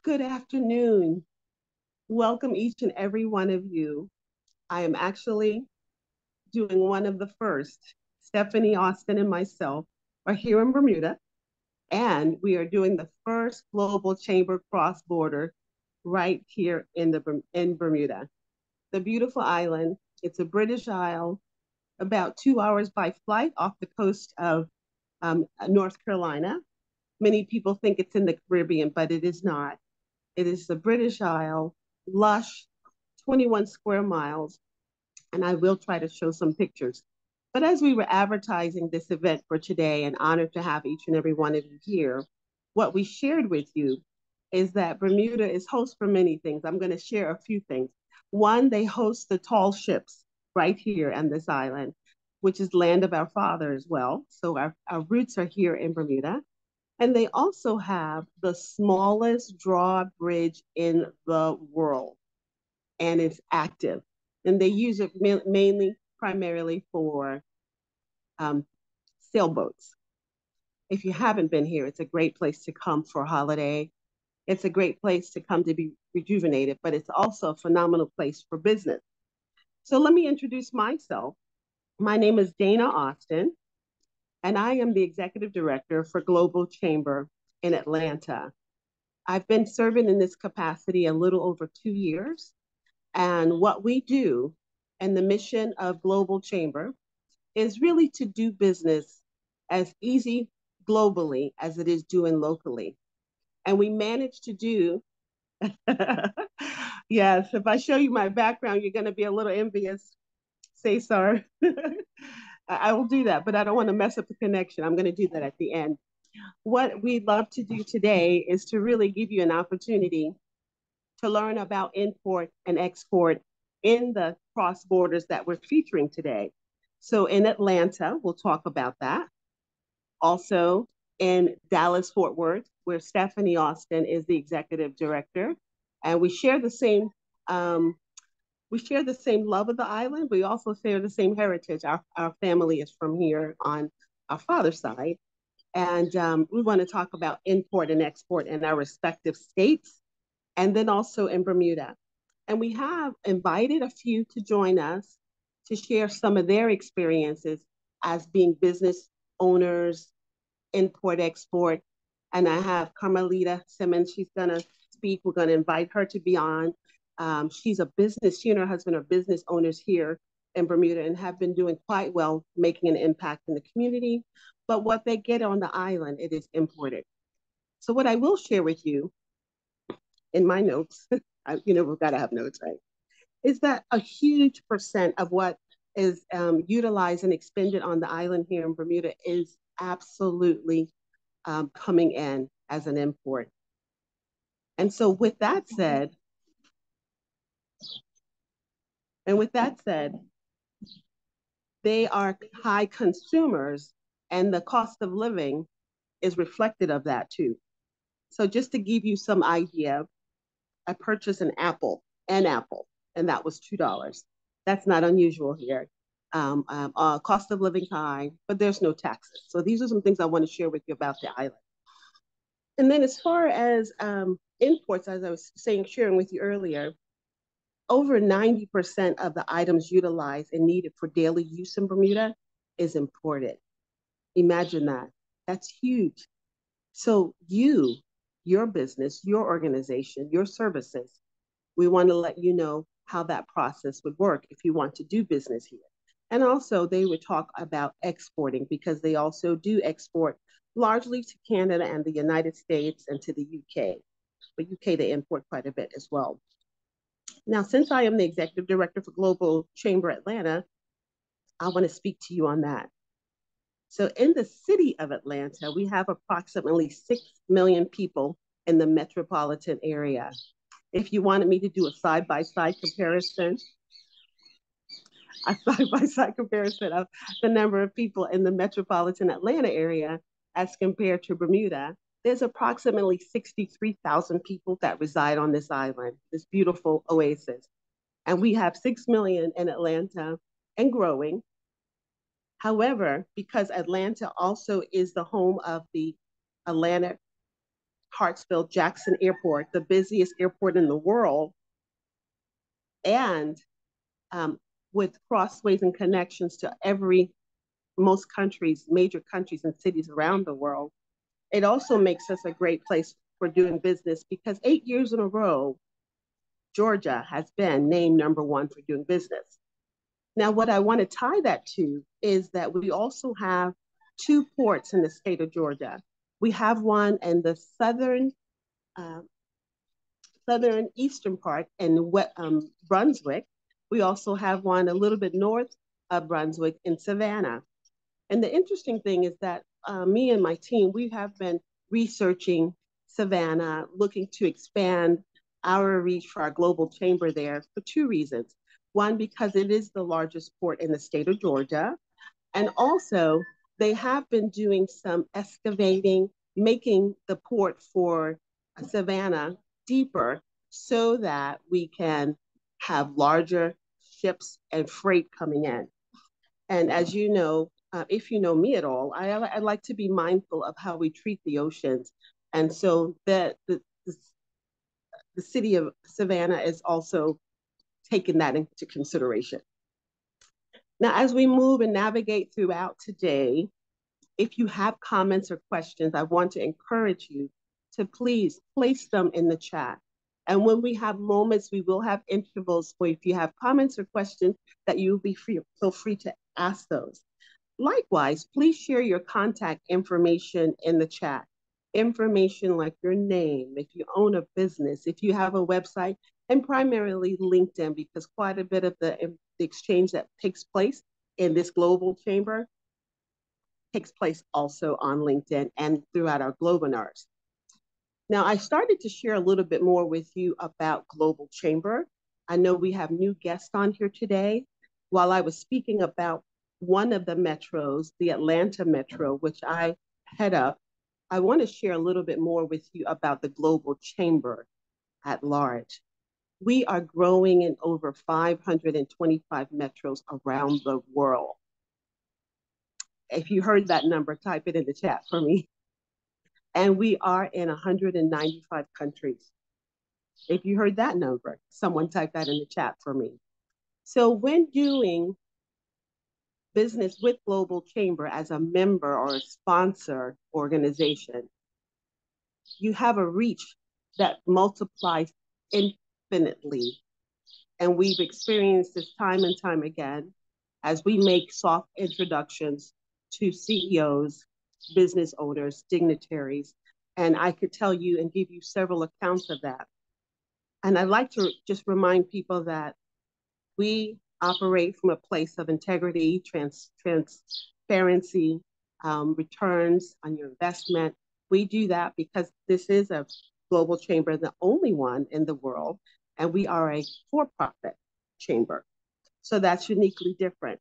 Good afternoon. Welcome each and every one of you. I am actually doing one of the first. Stephanie Austin and myself are here in Bermuda, and we are doing the first global chamber cross border right here in Bermuda. The beautiful island. It's a British Isle, about 2 hours by flight off the coast of North Carolina. Many people think it's in the Caribbean, but it is not. It is the British Isle, lush, 21 square miles, and I will try to show some pictures. But as we were advertising this event for today, and honored to have each and every one of you here, what we shared with you is that Bermuda is host for many things. I'm going to share a few things. One, they host the tall ships right here on this island, which is land of our father as well. So our roots are here in Bermuda. And they also have the smallest drawbridge in the world, and it's active. And they use it mainly, primarily for um, sailboats. If you haven't been here, it's a great place to come for a holiday. It's a great place to come to be rejuvenated, but it's also a phenomenal place for business. So let me introduce myself. My name is Dana Austin, and I am the executive director for Global Chamber in Atlanta. I've been serving in this capacity a little over 2 years. And what we do and the mission of Global Chamber is really to do business as easy globally as it is doing locally. And we managed to do, yes, if I show you my background, you're going to be a little envious. Say sorry. I will do that, but I don't want to mess up the connection. I'm going to do that at the end. What we'd love to do today is to really give you an opportunity to learn about import and export in the cross borders that we're featuring today. So in Atlanta, we'll talk about that. Also in Dallas, Fort Worth, where Stephanie Austin is the executive director, and um, we share the same love of the island. We also share the same heritage. Our family is from here on our father's side, and we want to talk about import and export in our respective states, and then also in Bermuda. And we have invited a few to join us to share some of their experiences as being business owners, import, export. And I have Carmelita Simmons. She's going to speak. We're going to invite her to be on. She's a business, she and her husband are business owners here in Bermuda and have been doing quite well, making an impact in the community. But what they get on the island, it is imported. So what I will share with you in my notes, we've got to have notes, right? Is that a huge percent of what is utilized and expended on the island here in Bermuda is absolutely coming in as an import. And so with that said, they are high consumers and the cost of living is reflected of that too. So just to give you some idea, I purchased an apple, and that was $2. That's not unusual here. Cost of living high, but there's no taxes. So these are some things I want to share with you about the island. And then as far as imports, as I was sharing with you earlier, over 90% of the items utilized and needed for daily use in Bermuda is imported. Imagine that. That's huge. So your business, your organization, your services, we want to let you know how that process would work if you want to do business here. And also they would talk about exporting because they also do export largely to Canada and the United States and to the UK. But UK, they import quite a bit as well. Now, since I am the executive director for Global Chamber Atlanta, I want to speak to you on that. So in the city of Atlanta, we have approximately 6 million people in the metropolitan area. If you wanted me to do a side-by-side comparison of the number of people in the metropolitan Atlanta area as compared to Bermuda, there's approximately 63,000 people that reside on this island, this beautiful oasis. And we have 6 million in Atlanta and growing. However, because Atlanta also is the home of the Atlanta Hartsfield-Jackson Airport, the busiest airport in the world, and with crossways and connections to most countries, major countries and cities around the world. It also makes us a great place for doing business because 8 years in a row, Georgia has been named #1 for doing business. Now, what I want to tie that to is that we also have 2 ports in the state of Georgia. We have one in the uh, southern eastern part in Brunswick. We also have one a little bit north of Brunswick in Savannah. And the interesting thing is that me and my team, we have been researching Savannah, looking to expand our reach for our global chamber there for 2 reasons. One, because it is the largest port in the state of Georgia. And also, they have been doing some excavating, making the port for Savannah deeper so that we can have larger ships and freight coming in. And as you know, if you know me at all, I like to be mindful of how we treat the oceans. And so the city of Savannah is also taking that into consideration. Now, as we move and navigate throughout today, if you have comments or questions, I want to encourage you to please place them in the chat. And when we have moments, we will have intervals where if you have comments or questions that you will be feel free to ask those. Likewise, please share your contact information in the chat. Information like your name, if you own a business, if you have a website, and primarily LinkedIn, because quite a bit of the exchange that takes place in this global chamber takes place also on LinkedIn and throughout our globinars. Now, I started to share a little bit more with you about Global Chamber. I know we have new guests on here today. While I was speaking about one of the metros, the Atlanta Metro, which I head up, I want to share a little bit more with you about the Global Chamber at large. We are growing in over 525 metros around the world. If you heard that number, type it in the chat for me. And we are in 195 countries. If you heard that number, someone type that in the chat for me. So when doing business with Global Chamber as a member or a sponsor organization, you have a reach that multiplies infinitely. And we've experienced this time and time again as we make soft introductions to CEOs, business owners, dignitaries. And I could tell you and give you several accounts of that. And I'd like to just remind people that we operate from a place of integrity, transparency, returns on your investment. We do that because this is a global chamber, the only one in the world, and we are a for-profit chamber. So that's uniquely different.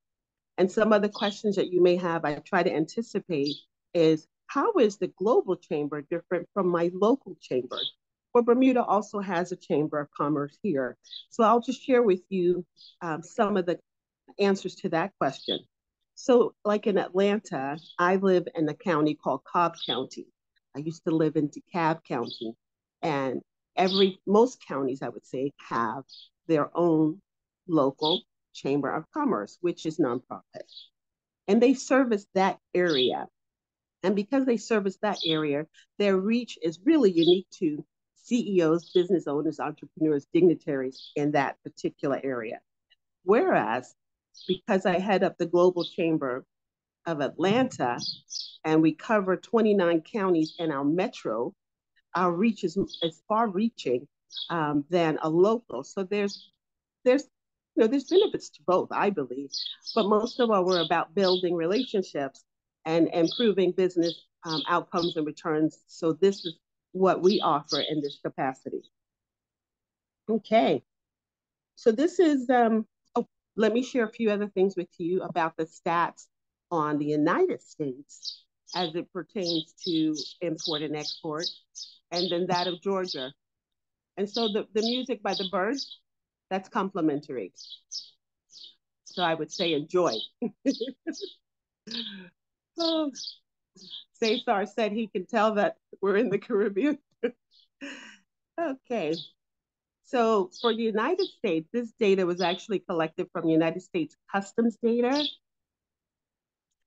And some other questions that you may have, I try to anticipate is, how is the global chamber different from my local chamber? Well, Bermuda also has a chamber of commerce here. So I'll just share with you some of the answers to that question. So like in Atlanta, I live in a county called Cobb County. I used to live in DeKalb County. And most counties, I would say, have their own local chamber of commerce, which is nonprofit. And they service that area. And because they service that area, their reach is really unique to CEOs, business owners, entrepreneurs, dignitaries in that particular area. Whereas, because I head up the Global Chamber of Atlanta and we cover 29 counties in our metro, our reach is far reaching than a local. So there's benefits to both, I believe, but most of all, we're about building relationships and improving business outcomes and returns. So this is what we offer in this capacity. Okay, so this is, let me share a few other things with you about the stats on the United States as it pertains to import and export, and then that of Georgia. And so the music by the Birds, that's complimentary. So I would say enjoy. Oh, Cesar said he can tell that we're in the Caribbean. Okay. So for the United States, this data was actually collected from United States Customs data.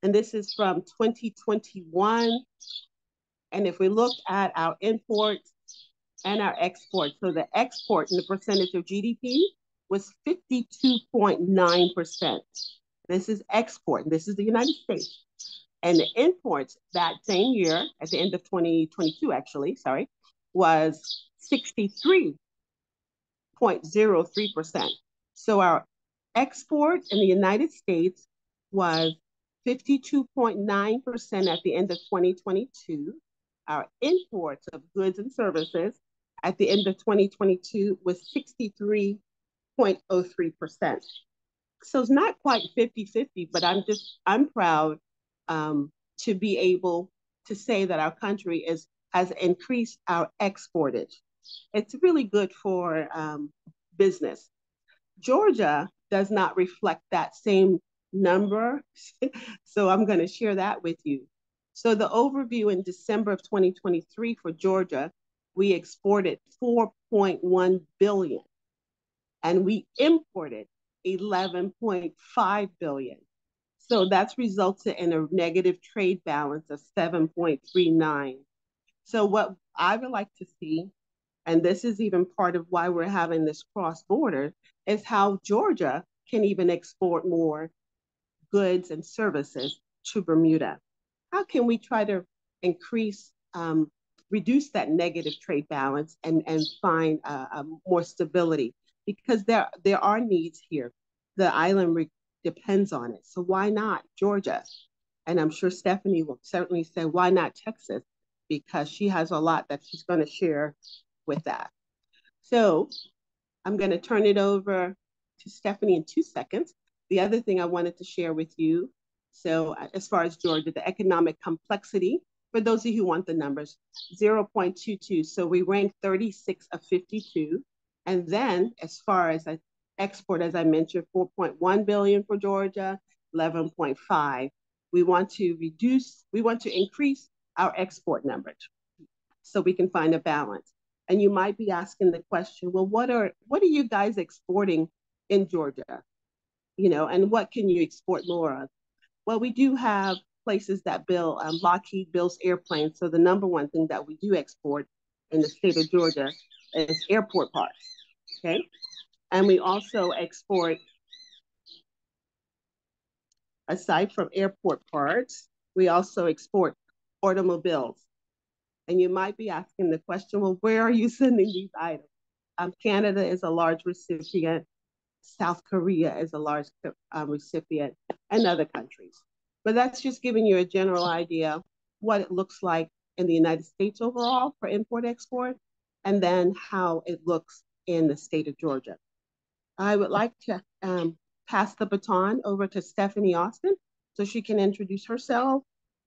And this is from 2021. And if we look at our imports and our exports, so the export in the percentage of GDP was 52.9%. This is export. This is the United States. And the imports that same year, at the end of 2022, actually, sorry, was 63.03%. So our export in the United States was 52.9% at the end of 2022. Our imports of goods and services at the end of 2022 was 63.03%. So it's not quite 50-50, but I'm proud to be able to say that our country has increased our exportage. It's really good for business. Georgia does not reflect that same number, so I'm going to share that with you. So the overview in December of 2023 for Georgia, we exported 4.1 billion and we imported 11.5 billion. So that's resulted in a negative trade balance of 7.39. So what I would like to see, and this is even part of why we're having this cross-border, is how Georgia can even export more goods and services to Bermuda. How can we try to reduce that negative trade balance and find more stability? Because there are needs here. The island depends on it. So why not Georgia? And I'm sure Stephanie will certainly say, why not Texas? Because she has a lot that she's going to share with that. So I'm going to turn it over to Stephanie in 2 seconds. The other thing I wanted to share with you, so as far as Georgia, the economic complexity, for those of you who want the numbers, 0.22. So we ranked 36 of 52. And then as far as export, as I mentioned, 4.1 billion for Georgia, 11.5. We want to increase our export numbers so we can find a balance. And you might be asking the question, well, what are you guys exporting in Georgia? And what can you export more of? Well, we do have places that build, Lockheed builds airplanes. So the number one thing that we do export in the state of Georgia is airport parts, okay? And we also export, aside from airport parts, we also export automobiles. And you might be asking the question, well, where are you sending these items? Canada is a large recipient. South Korea is a large recipient, and other countries. But that's just giving you a general idea of what it looks like in the United States overall for import-export, and then how it looks in the state of Georgia. I would like to pass the baton over to Stephanie Austin so she can introduce herself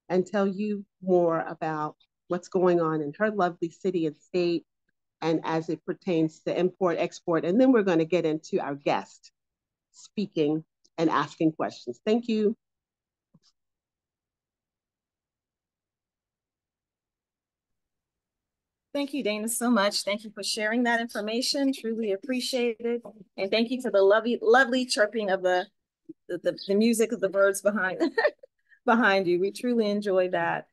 and tell you more about what's going on in her lovely city and state, and as it pertains to import, export. And then we're going to get into our guest speaking and asking questions. Thank you. Thank you, Dana, so much. Thank you for sharing that information. Truly appreciate it. And thank you for the lovely chirping of the music of the birds behind you. We truly enjoy that.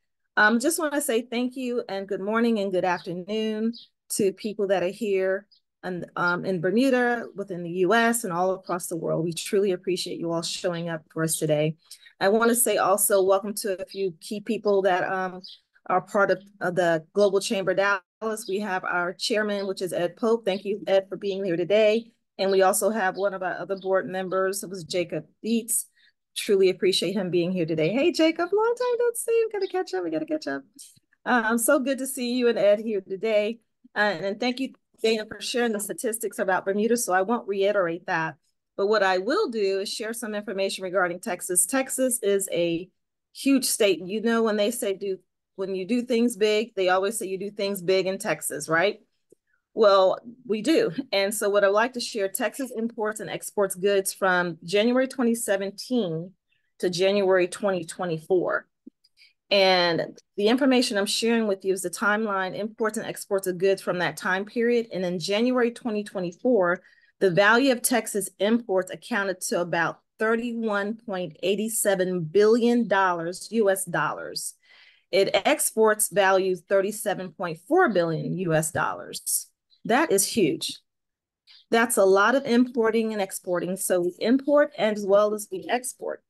Just want to say thank you and good morning and good afternoon to people that are here and in Bermuda, within the US and all across the world. We truly appreciate you all showing up for us today. I want to say also welcome to a few key people that are part of the Global Chamber Dallas. We have our chairman, which is Ed Pope. Thank you, Ed, for being here today. And we also have one of our other board members, it was Jacob Dietz. Truly appreciate him being here today. Hey, Jacob, long time don't see you. We gotta catch up. So good to see you and Ed here today. And thank you, Dana, for sharing the statistics about Bermuda. So I won't reiterate that. But what I will do is share some information regarding Texas. Texas is a huge state. You know, when they say when you do things big, they always say you do things big in Texas, right? Well, we do. And so what I'd like to share, Texas imports and exports goods from January 2017 to January 2024. And the information I'm sharing with you is the timeline, imports and exports of goods from that time period. And in January 2024, the value of Texas imports accounted to about $31.87 billion US dollars. It exports values 37.4 billion US dollars. That is huge. That's a lot of importing and exporting. So we import as well as we export.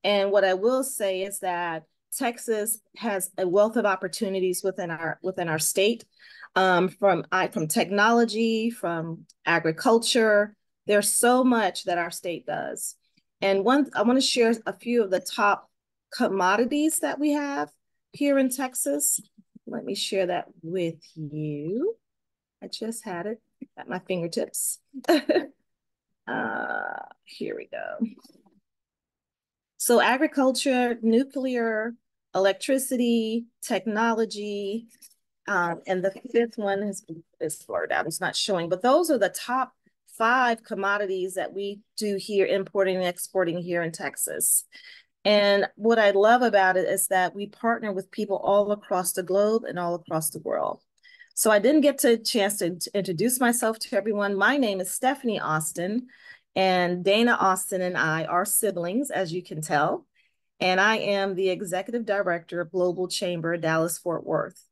And what I will say is that Texas has a wealth of opportunities within our state, from technology, from agriculture. There's so much that our state does. And I want to share a few of the top commodities that we have here in Texas. Let me share that with you. I just had it at my fingertips. Here we go. So agriculture, nuclear, electricity, technology, and the fifth one is blurred out. It's not showing, but those are the top 5 commodities that we do here, importing and exporting here in Texas. And what I love about it is that we partner with people all across the globe and all across the world. So I didn't get a chance to introduce myself to everyone. My name is Stephanie Austin, and Dana Austin and I are siblings, as you can tell. And I am the Executive Director of Global Chamber, Dallas-Fort Worth.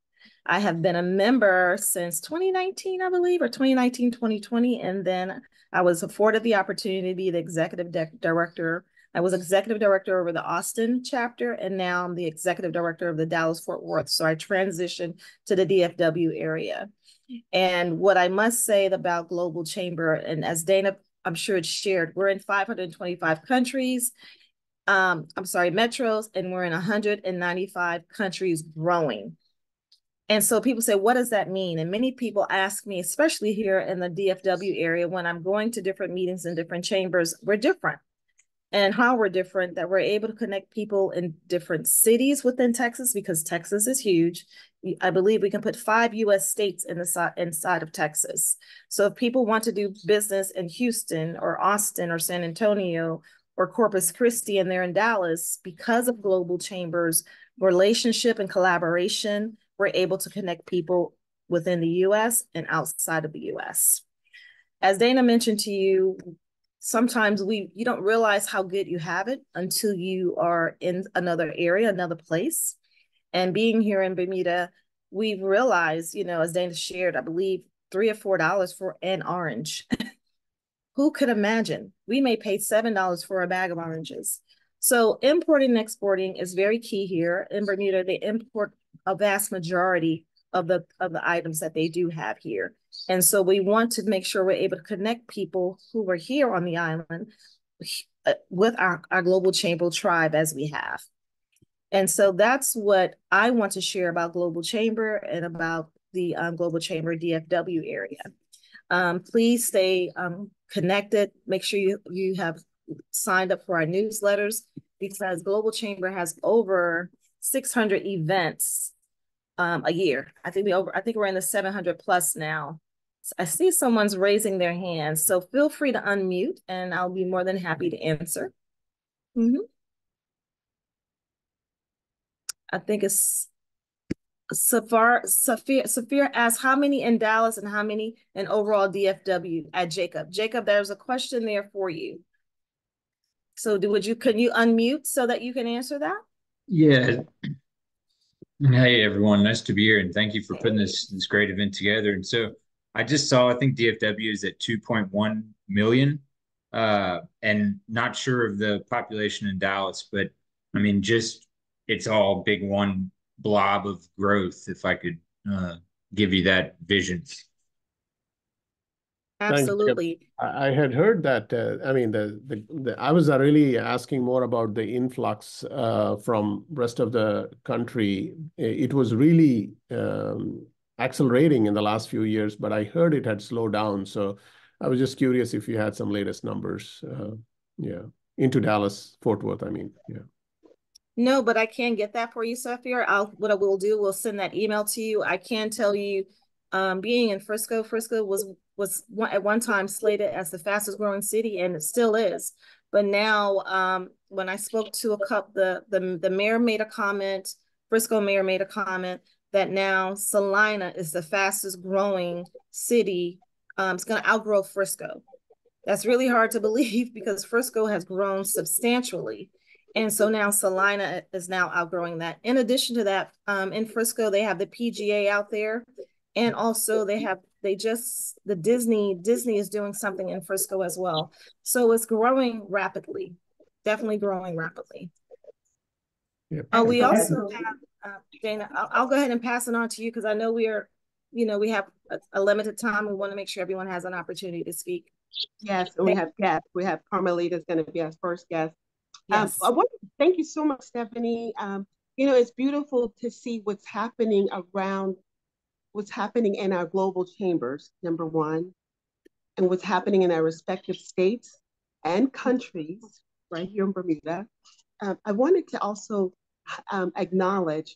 I have been a member since 2019, I believe, or 2019, 2020. And then I was afforded the opportunity to be the Executive Director. I was Executive Director over the Austin chapter, and now I'm the Executive Director of the Dallas-Fort Worth. So I transitioned to the DFW area. And what I must say about Global Chamber, and as Dana, I'm sure it's shared, we're in 525 countries, metros, and we're in 195 countries growing. And so people say, what does that mean? And many people ask me, especially here in the DFW area, when I'm going to different meetings in different chambers, we're different. And how we're different, that we're able to connect people in different cities within Texas, because Texas is huge. I believe we can put 5 US states inside of Texas. So if people want to do business in Houston or Austin or San Antonio or Corpus Christi and they're in Dallas, because of Global Chamber's relationship and collaboration, we're able to connect people within the US and outside of the US. As Dana mentioned to you, sometimes you don't realize how good you have it until you are in another area, another place. And being here in Bermuda, we've realized, as Dana shared, I believe $3 or $4 for an orange. Who could imagine? We may pay $7 for a bag of oranges. So importing and exporting is very key here in Bermuda. They import a vast majority of the items that they do have here. And so we want to make sure we're able to connect people who are here on the island with our Global Chamber tribe as we have. And so that's what I want to share about Global Chamber and about the Global Chamber DFW area. Please stay connected. Make sure you have signed up for our newsletters, because Global Chamber has over 600 events a year. I think we're in the 700 plus now. I see someone's raising their hand, so feel free to unmute and I'll be more than happy to answer. I think it's Safir asks, how many in Dallas and how many in overall DFW at Jacob? Jacob, there's a question there for you. So can you unmute so that you can answer that? Yeah. Hey everyone, nice to be here, and thank you for putting this great event together. And so I just saw, I think DFW is at 2.1 million, and not sure of the population in Dallas, but I mean, just it's all big one blob of growth, if I could give you that vision. Absolutely. I had heard that. I mean, I was really asking more about the influx from rest of the country. It was really accelerating in the last few years, but I heard it had slowed down. So I was just curious if you had some latest numbers. Into Dallas, Fort Worth. I mean, yeah. No, but I can get that for you, Safir. What I will do, we'll send that email to you. I can tell you, being in Frisco was at one time slated as the fastest growing city, and it still is. But now, when I spoke to the mayor made a comment, Frisco mayor made a comment that now Salina is the fastest growing city. It's going to outgrow Frisco. That's really hard to believe because Frisco has grown substantially. And so now Salina is now outgrowing that. In addition to that, in Frisco, they have the PGA out there. And also the Disney is doing something in Frisco as well. So it's growing rapidly, definitely growing rapidly. Yep. We also have, Dana, I'll go ahead and pass it on to you because I know we have a limited time. We want to make sure everyone has an opportunity to speak. Yes, and we have guests. We have Carmelita is going to be our first guest. Yes. Thank you so much, Stephanie. It's beautiful to see what's happening in our global chambers, number one, and what's happening in our respective states and countries right here in Bermuda. I wanted to also acknowledge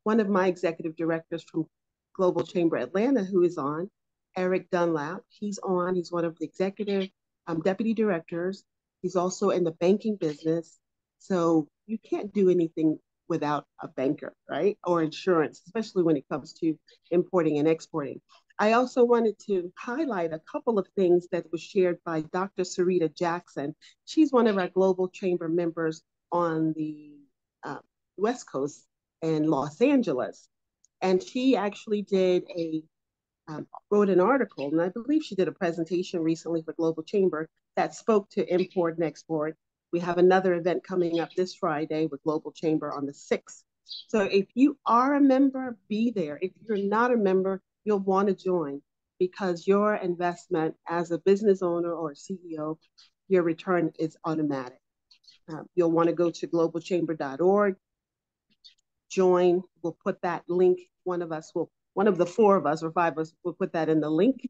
one of my executive directors from Global Chamber Atlanta who is on, Eric Dunlap. He's on. He's one of the executive deputy directors. He's also in the banking business. So you can't do anything without a banker, right? Or insurance, especially when it comes to importing and exporting. I also wanted to highlight a couple of things that was shared by Dr. Sarita Jackson. She's one of our Global Chamber members on the West Coast in Los Angeles. And she actually wrote an article, and I believe she did a presentation recently for Global Chamber that spoke to import and export. We have another event coming up this Friday with Global Chamber on the 6th. So if you are a member, be there. If you're not a member, you'll want to join because your investment as a business owner or CEO, your return is automatic. You'll want to go to globalchamber.org, join. We'll put that link. One of the four of us or five of us will put that in the link.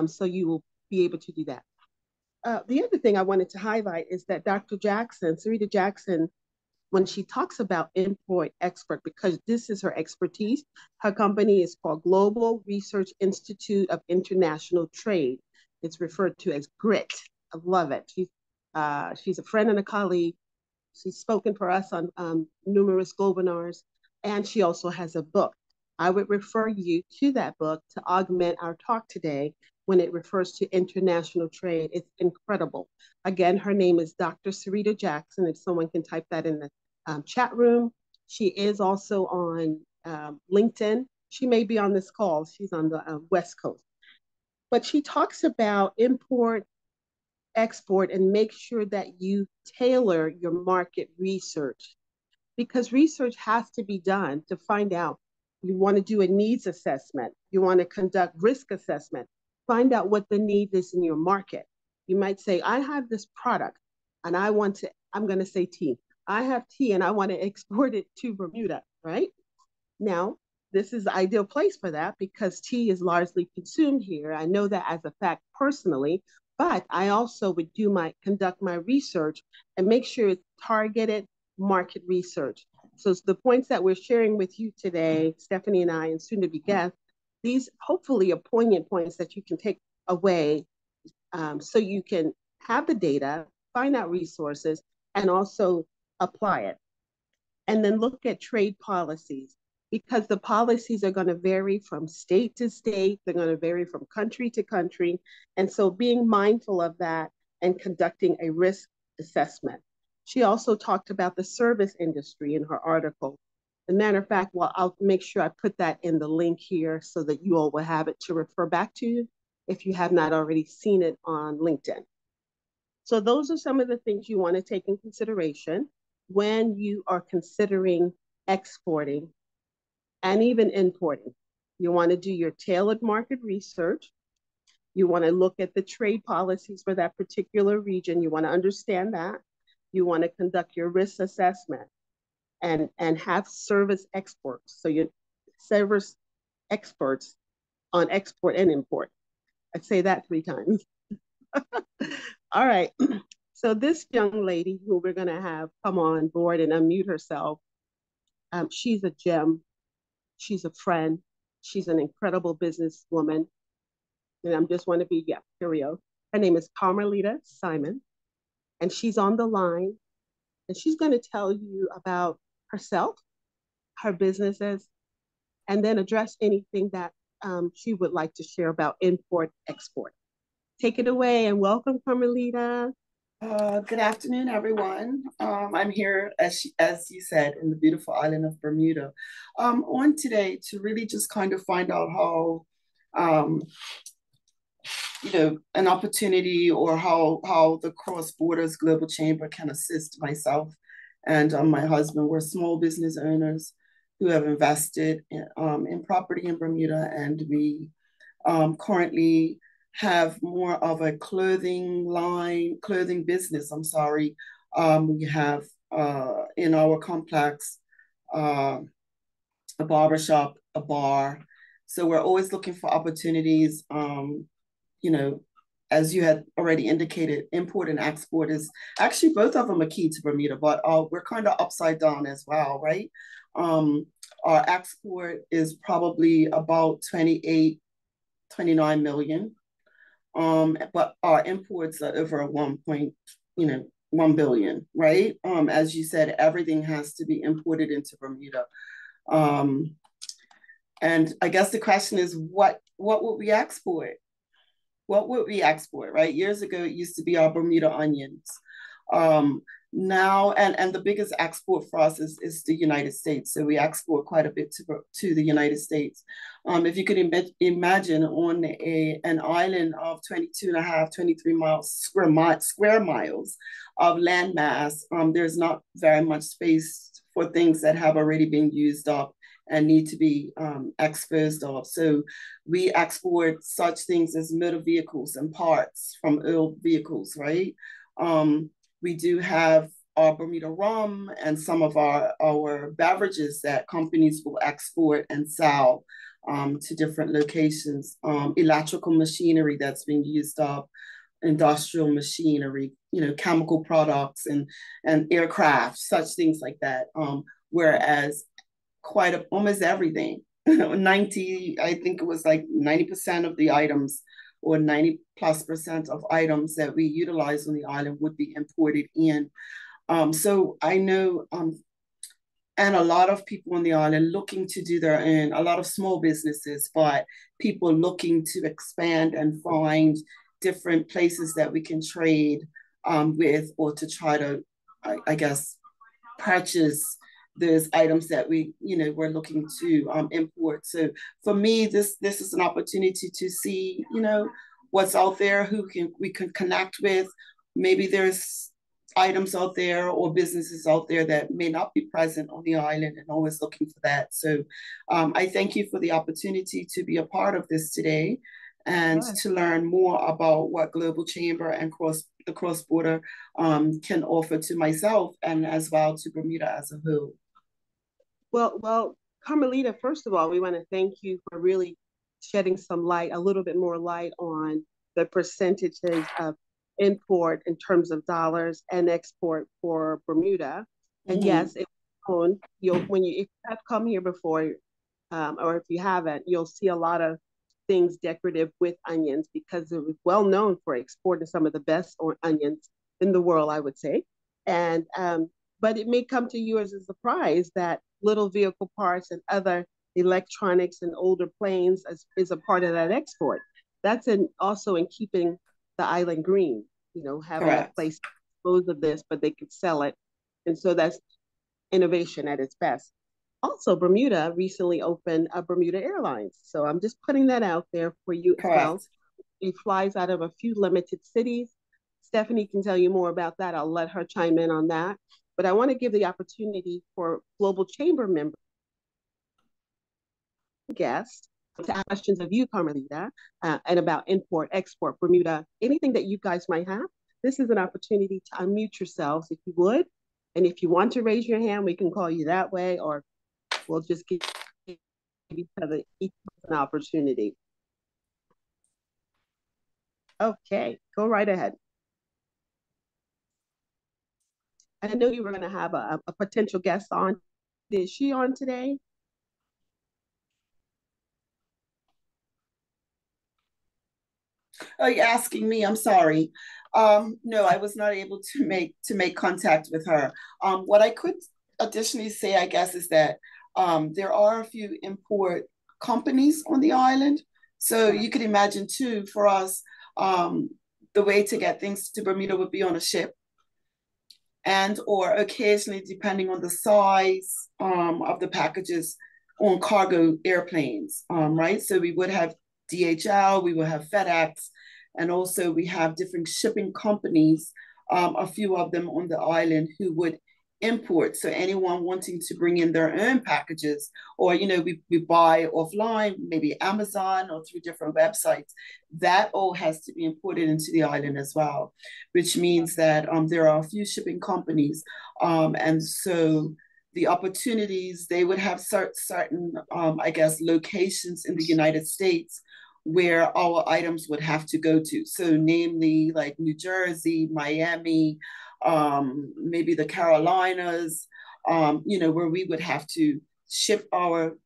So you will be able to do that. The other thing I wanted to highlight is that Dr. Jackson, Sarita Jackson, when she talks about import export, because this is her expertise, her company is called Global Research Institute of International Trade. It's referred to as GRIT. I love it. She's a friend and a colleague. She's spoken for us on numerous webinars, and she also has a book. I would refer you to that book to augment our talk today when it refers to international trade. It's incredible. Again, her name is Dr. Sarita Jackson, if someone can type that in the chat room. She is also on LinkedIn. She may be on this call. She's on the West Coast. But she talks about import, export, and make sure that you tailor your market research because research has to be done to find out. You want to do a needs assessment. You want to conduct risk assessment. Find out what the need is in your market. You might say, I have this product and I'm going to say tea. I have tea and I want to export it to Bermuda, right? Now, this is the ideal place for that because tea is largely consumed here. I know that as a fact personally, but I also would conduct my research and make sure it's targeted market research. So the points that we're sharing with you today, Stephanie and I, and soon to be guests, these hopefully are poignant points that you can take away so you can have the data, find out resources, and also apply it. And then look at trade policies because the policies are going to vary from state to state. They're going to vary from country to country. And so being mindful of that and conducting a risk assessment. She also talked about the service industry in her article. As a matter of fact, well, I'll make sure I put that in the link here so that you all will have it to refer back to if you have not already seen it on LinkedIn. So those are some of the things you want to take in consideration when you are considering exporting and even importing. You want to do your tailored market research. You want to look at the trade policies for that particular region. You want to understand that. You want to conduct your risk assessment and have service experts. So you service experts on export and import. I'd say that 3 times. All right. So this young lady who we're going to have come on board and unmute herself, she's a gem. She's a friend. She's an incredible businesswoman. And I'm just want to be, here we go. Her name is Carmelita Simon. And she's on the line. And she's going to tell you about herself, her businesses, and then address anything that she would like to share about import export. Take it away and welcome, Carmelita. Good afternoon, everyone. I'm here, as you said, in the beautiful island of Bermuda, on today to really just kind of find out how, an opportunity or how the Cross Borders Global Chamber can assist myself and my husband. We're small business owners who have invested in property in Bermuda, and we currently have more of a clothing business. I'm sorry. We have in our complex a barbershop, a bar. So we're always looking for opportunities. As you had already indicated, import and export is actually both of them are key to Bermuda, but we're kind of upside down as well, right? Our export is probably about 29 million. But our imports are over 1 billion, right? As you said, everything has to be imported into Bermuda. And I guess the question is, what would we export? What would we export, right? Years ago, it used to be our Bermuda onions. Now, and the biggest export for us is the United States. So we export quite a bit to the United States. If you could imagine on an island of 23 square miles of landmass, there's not very much space for things that have already been used up and need to be exposed of. So we export such things as motor vehicles and parts from old vehicles, right? We do have our Bermuda rum and some of our beverages that companies will export and sell to different locations. Electrical machinery that's being used up, industrial machinery, chemical products and aircraft, such things like that. Whereas almost everything, 90, I think it was like 90% of the items or 90+% of items that we utilize on the island would be imported in. So I know, and a lot of people on the island looking to do their own, a lot of small businesses, but people looking to expand and find different places that we can trade with, or to try to, I guess, purchase those items that we're looking to import. So for me, this is an opportunity to see, what's out there, we can connect with. Maybe there's items out there or businesses out there that may not be present on the island, and always looking for that. So I thank you for the opportunity to be a part of this today and to learn more about what Global Chamber and the cross-border can offer to myself and as well to Bermuda as a whole. Well, Carmelita, first of all, we want to thank you for really shedding some light, a little bit more light on the percentages of import in terms of dollars and export for Bermuda. And yes, if you have come here before, or if you haven't, you'll see a lot of things decorative with onions, because it was well known for exporting some of the best onions in the world, I would say. And but it may come to you as a surprise that little vehicle parts and other electronics and older planes is a part of that export. That's also in keeping the island green, having a place to dispose of this, but they could sell it. And so that's innovation at its best. Also, Bermuda recently opened a Bermuda Airlines. So I'm just putting that out there for you as well. It flies out of a few limited cities. Stephanie can tell you more about that. I'll let her chime in on that. But I want to give the opportunity for Global Chamber members, guests, to ask questions of you, Carmelita, and about import, export, Bermuda, anything that you guys might have. This is an opportunity to unmute yourselves if you would. And if you want to raise your hand, we can call you that way, or we'll just give each other an opportunity. Okay, go right ahead. I know you were going to have a potential guest on. Is she on today? Oh, you're asking me? I'm sorry. No, I was not able to make contact with her. What I could additionally say, I guess, is that There are a few import companies on the island. So you could imagine too, for us, the way to get things to Bermuda would be on a ship, and or occasionally, depending on the size of the packages, on cargo airplanes, right? So we would have DHL, we would have FedEx, and also we have different shipping companies, a few of them on the island, who would import. So anyone wanting to bring in their own packages, or, you know, we buy offline, maybe Amazon or through different websites, that all has to be imported into the island as well, which means that there are a few shipping companies. And so the opportunities, they would have certain, I guess, locations in the United States where our items would have to go to. So namely like New Jersey, Miami, maybe the Carolinas, you know, where we would have to ship our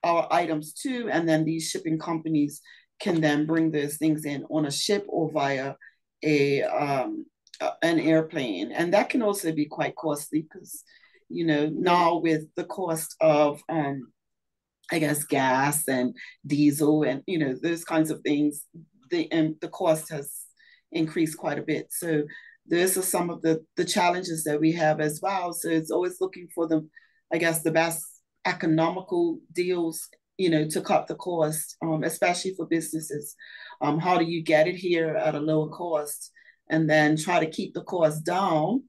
items to, and then these shipping companies can then bring those things in on a ship or via an airplane. And that can also be quite costly because, you know, now with the cost of I guess gas and diesel and, you know, those kinds of things, the cost has increased quite a bit. So those are some of the challenges that we have as well. So it's always looking for the, I guess, the best economical deals, you know, to cut the cost, especially for businesses. How do you get it here at a lower cost and then try to keep the cost down?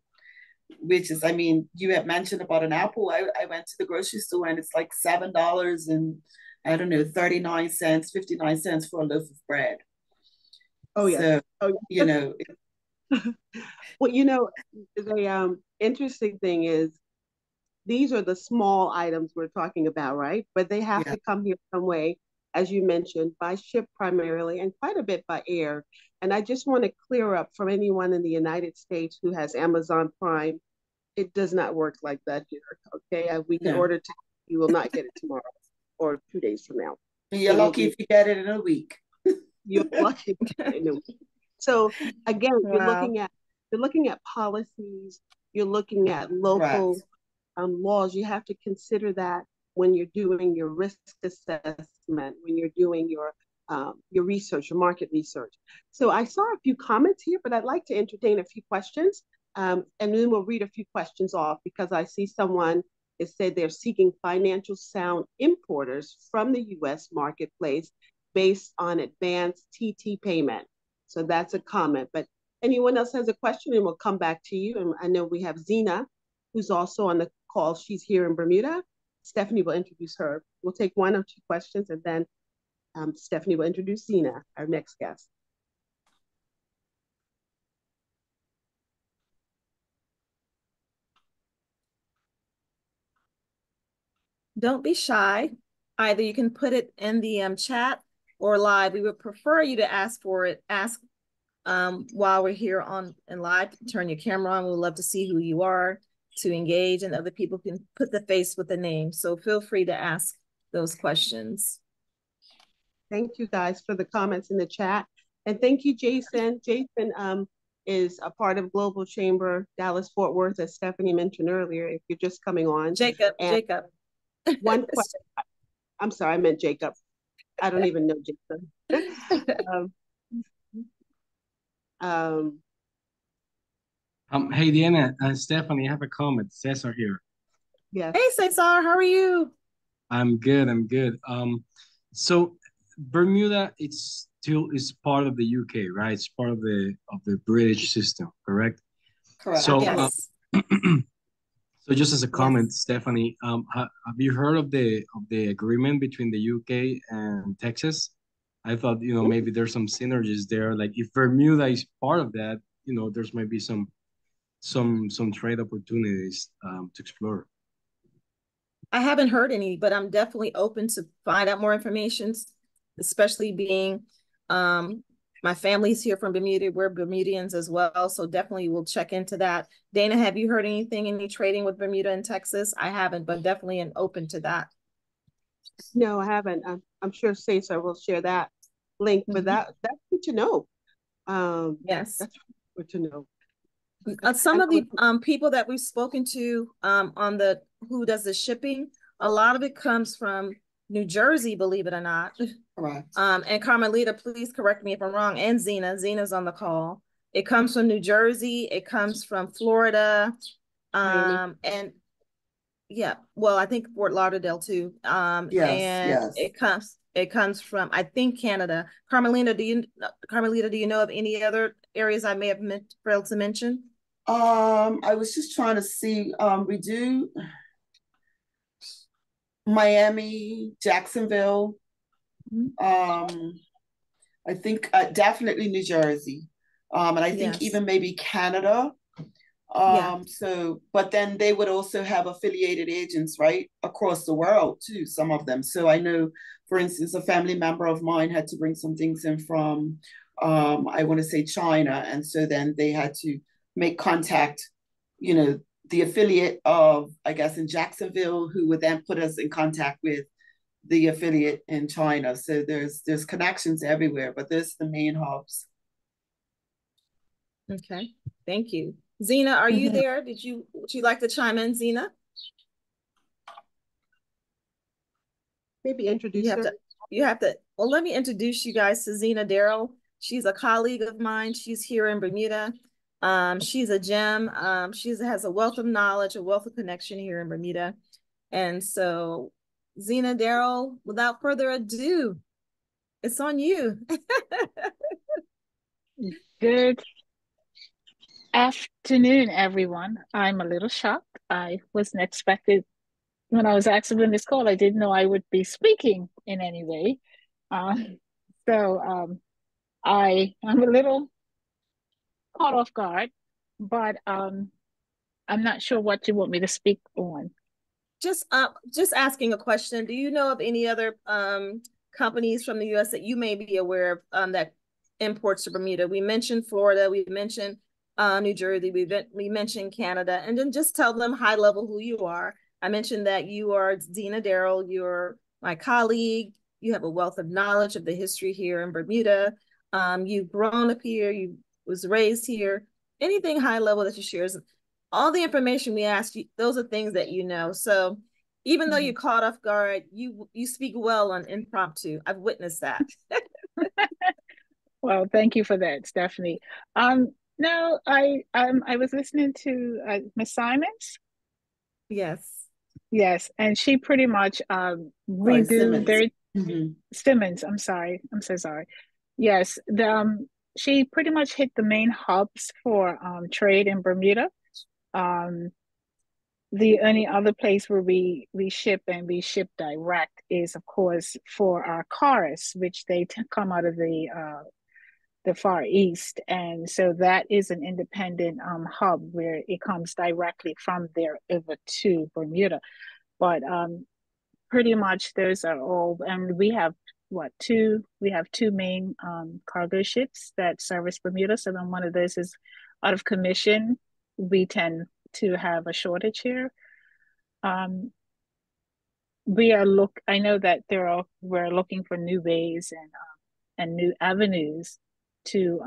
Which is, I mean, you had mentioned about an apple. I went to the grocery store and it's like $7 and I don't know, 39 cents, 59 cents for a loaf of bread. Oh, yeah. So, oh, you know. Well, you know, the interesting thing is these are the small items we're talking about, right? But they have to come here some way, as you mentioned, by ship primarily and quite a bit by air. And I just want to clear up for anyone in the United States who has Amazon Prime, it does not work like that here. Okay, we can order today, you will not get it tomorrow or 2 days from now. You're lucky if you get it in a week. You're lucky in a week. So again, you're looking at policies, you're looking at local laws. You have to consider that when you're doing your risk assessment, when you're doing your research, your market research. So I saw a few comments here, but I'd like to entertain a few questions. And then we'll read a few questions off because I see someone has said they're seeking financial sound importers from the U.S. marketplace based on advanced TT payment. So that's a comment. But anyone else has a question, and we'll come back to you. And I know we have Zena, who's also on the call. She's here in Bermuda. Stephanie will introduce her. We'll take one or two questions, and then Stephanie will introduce Zena, our next guest. Don't be shy. Either you can put it in the chat or live. We would prefer you to ask while we're here in live. Turn your camera on. We'd love to see who you are, to engage, and other people can put the face with the name. So feel free to ask those questions. Thank you guys for the comments in the chat. And thank you, Jason. Jason is a part of Global Chamber Dallas-Fort Worth, as Stephanie mentioned earlier, if you're just coming on. Jacob. One question. I'm sorry, I meant Jacob. I don't even know Jason. Hey, Diana and Stephanie, I have a comment. Cesar here. Yes. Hey, Cesar, how are you? I'm good. So Bermuda, it's still is part of the UK, right? It's part of the British system, correct? Correct. So, yes. So just as a comment, Stephanie, have you heard of the agreement between the UK and Texas? I thought, you know, maybe there's some synergies there. Like if Bermuda is part of that, you know, there's might be some trade opportunities to explore. I haven't heard any, but I'm definitely open to find out more information, especially being my family's here from Bermuda. We're Bermudians as well, so definitely we'll check into that. Dana, have you heard anything, any trading with Bermuda and Texas? I haven't, but definitely open to that. No, I haven't. I'm sure Cesar will share that link, but that's good to know. Yes, that's good to know. Some of the people that we've spoken to on who does the shipping a lot of it comes from New Jersey, believe it or not. Correct. And Carmelita, please correct me if I'm wrong, and Zena's on the call. It comes from New Jersey, it comes from Florida, and yeah, well, I think Fort Lauderdale too. Yes, And yes. it comes from, I think, Canada. Carmelita, do you know of any other areas I may have failed to mention? I was just trying to see, we do Miami, Jacksonville, I think definitely New Jersey. And I think even maybe Canada. So, but then they would also have affiliated agents, right, across the world too, some of them. So I know, for instance, a family member of mine had to bring some things in from, I want to say China. And so then they had to make contact, you know, the affiliate of, I guess, in Jacksonville, who would then put us in contact with the affiliate in China. So there's connections everywhere, but there's the main hubs. Okay, thank you. Zena, are you there? Would you like to chime in, Zena? Maybe introduce her. You have to, well, let me introduce you guys to Zena Darrell. She's a colleague of mine. She's here in Bermuda. She's a gem. She has a wealth of knowledge, a wealth of connection here in Bermuda. And so, Zena Darrell, without further ado, it's on you. Good afternoon, everyone. I'm a little shocked. I wasn't expected when I was asked in this call. I didn't know I would be speaking in any way. So I'm a little caught off guard, but I'm not sure what you want me to speak on. Just asking a question. Do you know of any other companies from the U.S. that you may be aware of that imports to Bermuda? We mentioned Florida. We mentioned New Jersey. We mentioned Canada. And then just tell them high level who you are. I mentioned that you are Zena Darrell. You're my colleague. You have a wealth of knowledge of the history here in Bermuda. You've grown up here. You was raised here. Anything high level that you share. All the information we asked you, those are things that you know. So even though you're caught off guard, you speak well on impromptu. I've witnessed that. Well, thank you for that, Stephanie. No, I was listening to Miss Simons. Yes, and she pretty much reviewed their Simmons. I'm sorry. I'm so sorry. Yes, she pretty much hit the main hubs for trade in Bermuda. The only other place where we ship and we ship direct is, of course, for our cars, which they come out of the Far East, and so that is an independent hub where it comes directly from there over to Bermuda. But pretty much those are all, and we have two main cargo ships that service Bermuda. So when one of those is out of commission, we tend to have a shortage here. I know that we're looking for new ways and new avenues to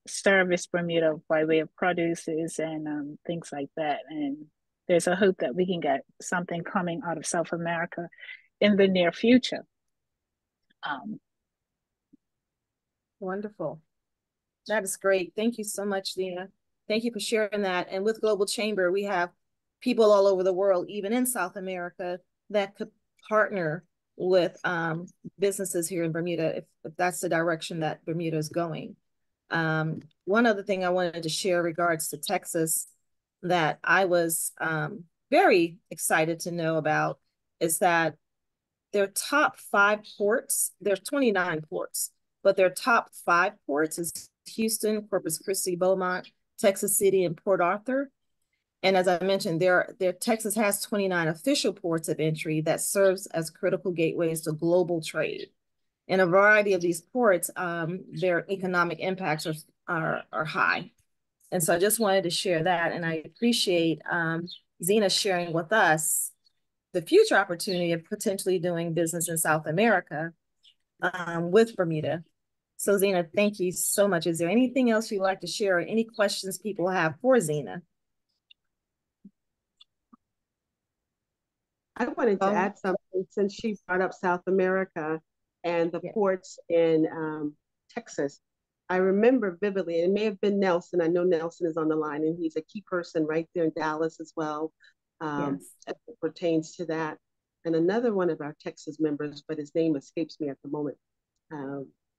service Bermuda by way of produces and things like that. And there's a hope that we can get something coming out of South America in the near future. Wonderful. That is great. Thank you so much, Zena. Thank you for sharing that. And with Global Chamber, we have people all over the world, even in South America, that could partner with businesses here in Bermuda if that's the direction that Bermuda is going. One other thing I wanted to share regards to Texas that I was very excited to know about is that their top 5 ports, there's 29 ports, but their top 5 ports is Houston, Corpus Christi, Beaumont, Texas City, and Port Arthur. And as I mentioned, Texas has 29 official ports of entry that serves as critical gateways to global trade. In a variety of these ports, their economic impacts are high. And so I just wanted to share that. And I appreciate Zena sharing with us the future opportunity of potentially doing business in South America with Bermuda. So Zena, thank you so much. Is there anything else you'd like to share or any questions people have for Zena? I wanted to add something since she brought up South America and the ports in Texas. I remember vividly, it may have been Nelson. I know Nelson is on the line, and he's a key person right there in Dallas as well, as it pertains to that. And another one of our Texas members, but his name escapes me at the moment,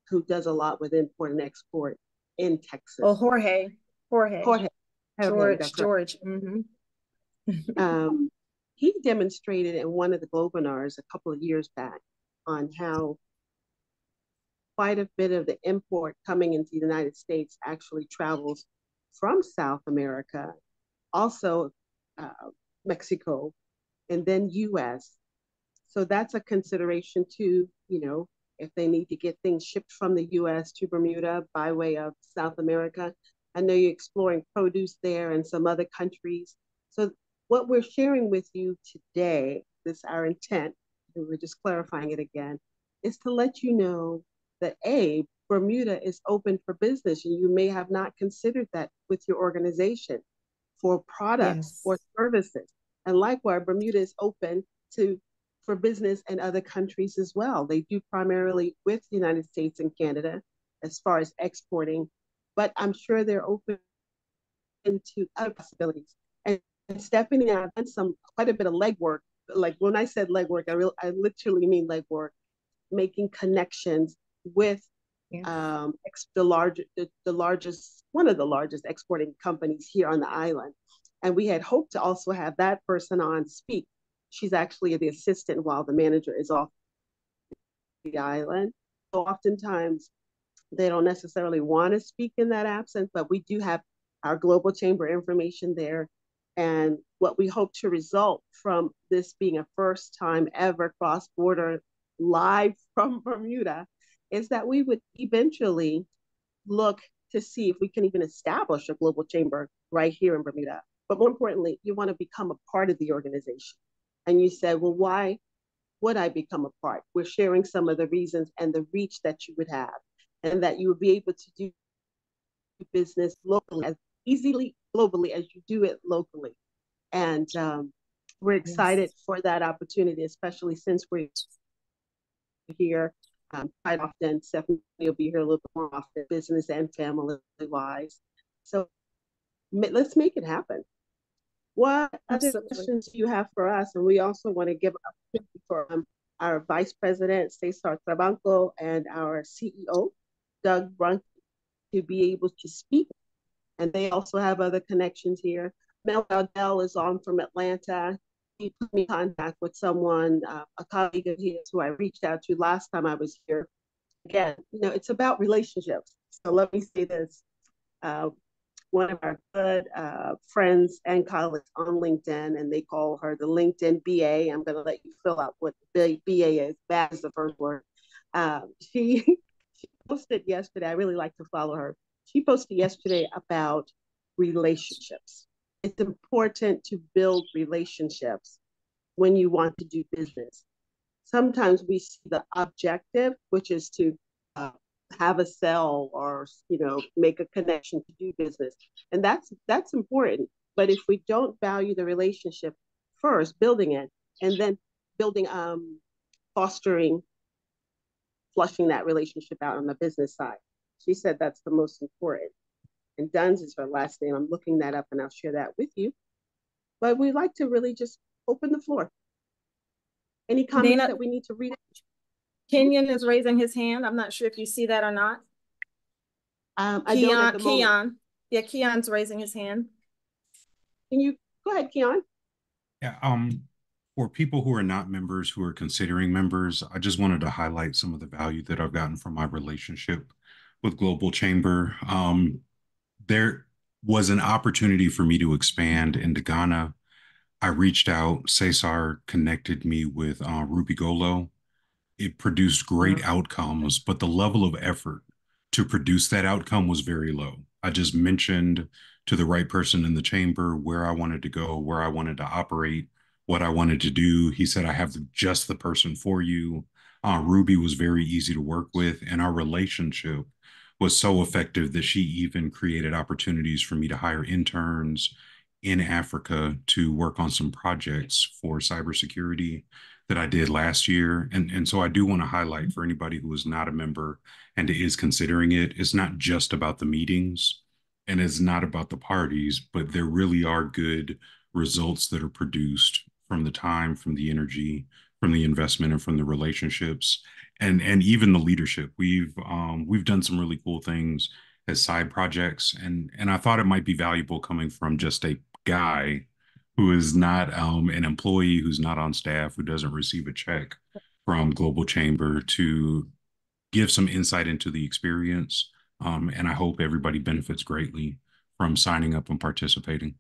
who does a lot with import and export in Texas. Oh, Jorge. George. George. He demonstrated in one of the webinars a couple of years back on how quite a bit of the import coming into the United States actually travels from South America, also Mexico, and then US. So that's a consideration too, you know, if they need to get things shipped from the US to Bermuda by way of South America. I know you're exploring produce there and some other countries. So what we're sharing with you today, this our intent, and we're just clarifying it again, is to let you know that Bermuda is open for business, and you may have not considered that with your organization for products or services. And likewise, Bermuda is open for business in other countries as well. They do primarily with the United States and Canada as far as exporting, but I'm sure they're open to other possibilities. And Stephanie and I have done quite a bit of legwork. Like when I said legwork, I literally mean legwork, making connections with one of the largest exporting companies here on the island. And we had hoped to also have that person on speak. She's actually the assistant while the manager is off the island. So oftentimes they don't necessarily want to speak in that absence, but we do have our global chamber information there. And what we hope to result from this being a first time ever cross-border live from Bermuda is that we would eventually look to see if we can even establish a global chamber right here in Bermuda. But more importantly, you want to become a part of the organization. And you said, well, why would I become a part? We're sharing some of the reasons and the reach that you would have, and that you would be able to do business locally as easily globally as you do it locally. And we're excited for that opportunity, especially since we're here quite often. Stephanie will be here a little bit more often, business and family wise. So let's make it happen. What other questions do you have for us? And we also want to give opportunity for our Vice President, Cesar Trabanco, and our CEO, Doug Brunk, to be able to speak. And they also have other connections here. Mel Dowdell is on from Atlanta. He put me in contact with someone, a colleague of his who I reached out to last time I was here. Again, you know, it's about relationships. So let me say this. One of our good friends and colleagues on LinkedIn, and they call her the LinkedIn BA. I'm going to let you fill out what the BA is. That is the first word. She posted yesterday. I really like to follow her. She posted yesterday about relationships. It's important to build relationships when you want to do business. Sometimes we see the objective, which is to have a sell or, you know, make a connection to do business. And that's important. But if we don't value the relationship first, building it, and then building, fostering, flushing that relationship out on the business side. She said that's the most important. And Duns is her last name. I'm looking that up and I'll share that with you. But we'd like to really just open the floor. Any comments Dana, that we need to read? Kenyon is raising his hand. I'm not sure if you see that or not. Keon. Yeah, Keon's raising his hand. Can you go ahead, Keon? Yeah. For people who are not members, who are considering members, I just wanted to highlight some of the value that I've gotten from my relationship with Global Chamber. There was an opportunity for me to expand into Ghana. I reached out. Cesar connected me with Ruby Golo. It produced great outcomes, but the level of effort to produce that outcome was very low. I just mentioned to the right person in the chamber where I wanted to go, where I wanted to operate, what I wanted to do. He said, I have just the person for you. Ruby was very easy to work with, and our relationship was so effective that she even created opportunities for me to hire interns in Africa to work on some projects for cybersecurity that I did last year. And so I do want to highlight for anybody who is not a member and is considering it, it's not just about the meetings and it's not about the parties, but there really are good results that are produced from the time, from the energy, from the investment, and from the relationships, and even the leadership. We've done some really cool things as side projects, and I thought it might be valuable coming from just a guy who is not an employee, who's not on staff, who doesn't receive a check from Global Chamber, to give some insight into the experience. And I hope everybody benefits greatly from signing up and participating.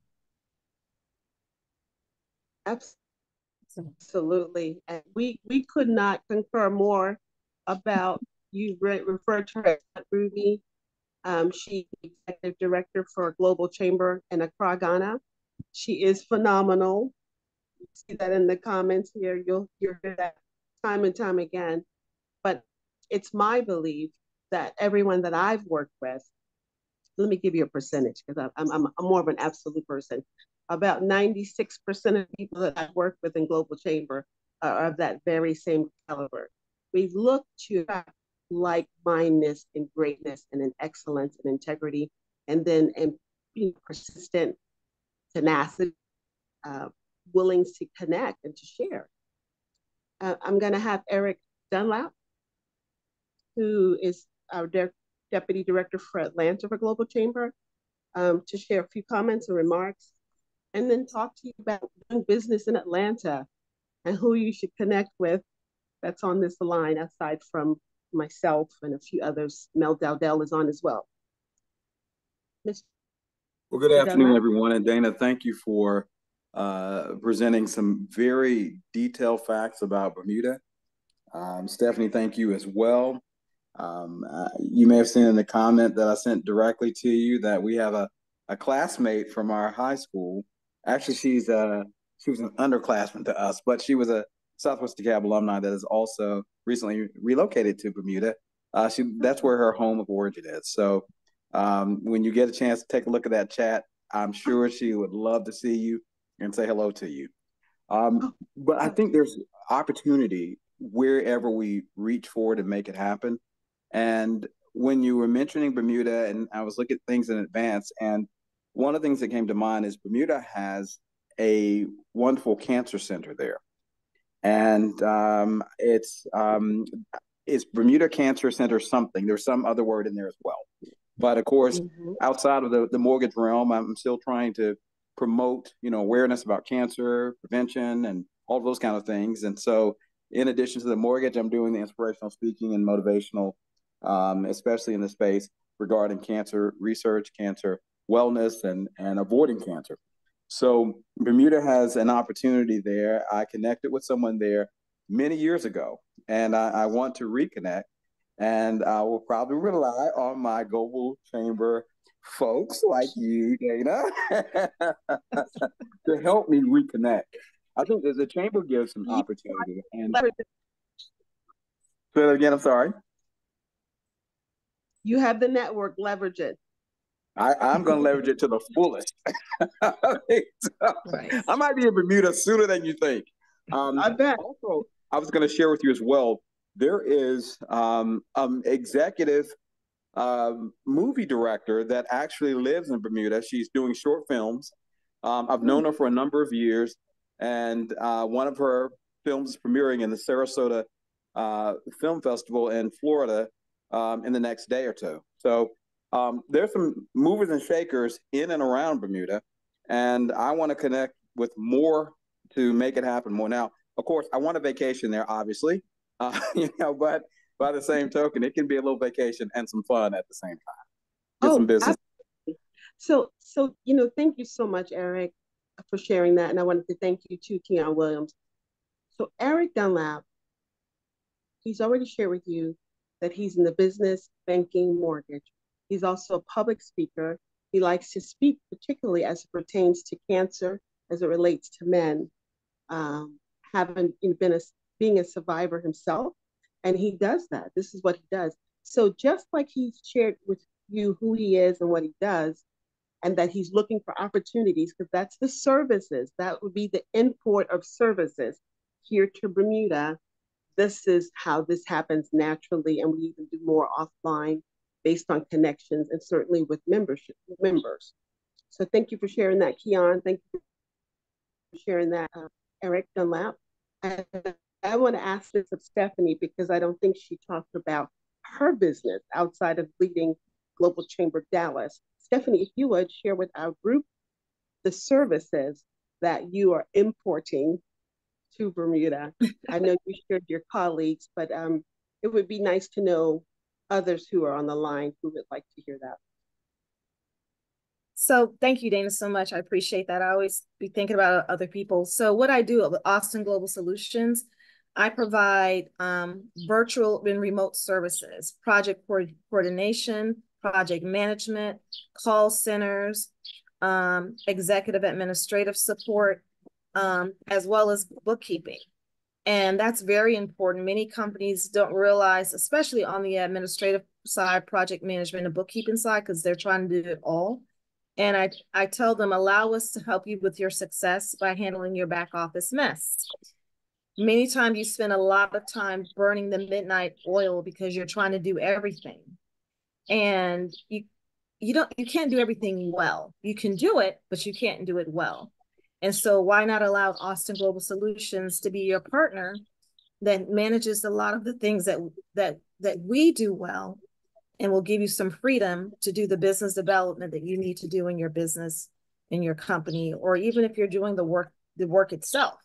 Absolutely. And we could not concur more about, you referred to her as Ruby. She's executive director for Global Chamber in Accra, Ghana. She is phenomenal. You see that in the comments here. You'll hear that time and time again. But it's my belief that everyone that I've worked with, let me give you a percentage because I'm more of an absolute person. About 96% of people that I've worked with in Global Chamber are of that very same caliber. We look to like-mindedness and greatness and in excellence and integrity, and then persistent tenacity, willing to connect and to share. I'm going to have Eric Dunlap, who is our Deputy Director for Atlanta for Global Chamber, to share a few comments and remarks, and then talk to you about doing business in Atlanta and who you should connect with that's on this line, aside from myself and a few others. Mel Dowdell is on as well. Well, good afternoon, everyone. And Dana, thank you for presenting some very detailed facts about Bermuda. Stephanie, thank you as well. You may have seen in the comment that I sent directly to you that we have a classmate from our high school. Actually, she was an underclassman to us, but she was a Southwest DeKalb alumni that has also recently relocated to Bermuda. That's where her home of origin is. So when you get a chance to take a look at that chat, I'm sure she would love to see you and say hello to you. But I think there's opportunity wherever we reach forward and make it happen. And when you were mentioning Bermuda, and I was looking at things in advance, and one of the things that came to mind is Bermuda has a wonderful cancer center there. And it's Bermuda Cancer Center something. There's some other word in there as well. But of course, outside of the mortgage realm, I'm still trying to promote, awareness about cancer prevention and all of those kind of things. And so in addition to the mortgage, I'm doing the inspirational speaking and motivational, especially in the space regarding cancer research, cancer wellness, and avoiding cancer. So Bermuda has an opportunity there. I connected with someone there many years ago, and I want to reconnect. And I will probably rely on my Global Chamber folks like you, Dana, to help me reconnect. I think the Chamber gives some opportunity. And say that again, I'm sorry. You have the network, leverage it. I'm going to leverage it to the fullest. Right. I might be in Bermuda sooner than you think. I bet. Also, I was going to share with you as well, there is executive movie director that actually lives in Bermuda. She's doing short films. I've known her for a number of years, and one of her films is premiering in the Sarasota Film Festival in Florida in the next day or two. So there's some movers and shakers in and around Bermuda, and I want to connect with more to make it happen more. Now, of course, I want a vacation there, obviously, but by the same token, it can be a little vacation and some fun at the same time. Get some business. Absolutely. So, thank you so much, Eric, for sharing that. And I wanted to thank you too, Keon Williams. So Eric Dunlap, he's already shared with you that he's in the business, banking, mortgage. He's also a public speaker. He likes to speak, particularly as it pertains to cancer, as it relates to men, being a survivor himself. And he does that. This is what he does. So just like he shared with you who he is and what he does, and that he's looking for opportunities, because that's the services, that would be the import of services here to Bermuda. This is how this happens naturally, and we even do more offline based on connections and certainly with members. So thank you for sharing that, Keon. Thank you for sharing that, Eric Dunlap. And I want to ask this of Stephanie, because I don't think she talked about her business outside of leading Global Chamber Dallas. Stephanie, if you would share with our group the services that you are importing to Bermuda. I know you shared your colleagues, but it would be nice to know others who are on the line who would like to hear that. So thank you, Dana, so much. I appreciate that. I always be thinking about other people. So what I do with Austin Global Solutions, I provide virtual and remote services, project coordination, project management, call centers, executive administrative support, as well as bookkeeping. And that's very important. Many companies don't realize, especially on the administrative side, project management and bookkeeping side, because they're trying to do it all. And I tell them, allow us to help you with your success by handling your back office mess. Many times you spend a lot of time burning the midnight oil because you're trying to do everything. And you can't do everything well. You can do it, but you can't do it well. And so why not allow Austin Global Solutions to be your partner that manages a lot of the things that we do well, and will give you some freedom to do the business development that you need to do in your business, in your company, or even if you're doing the work itself,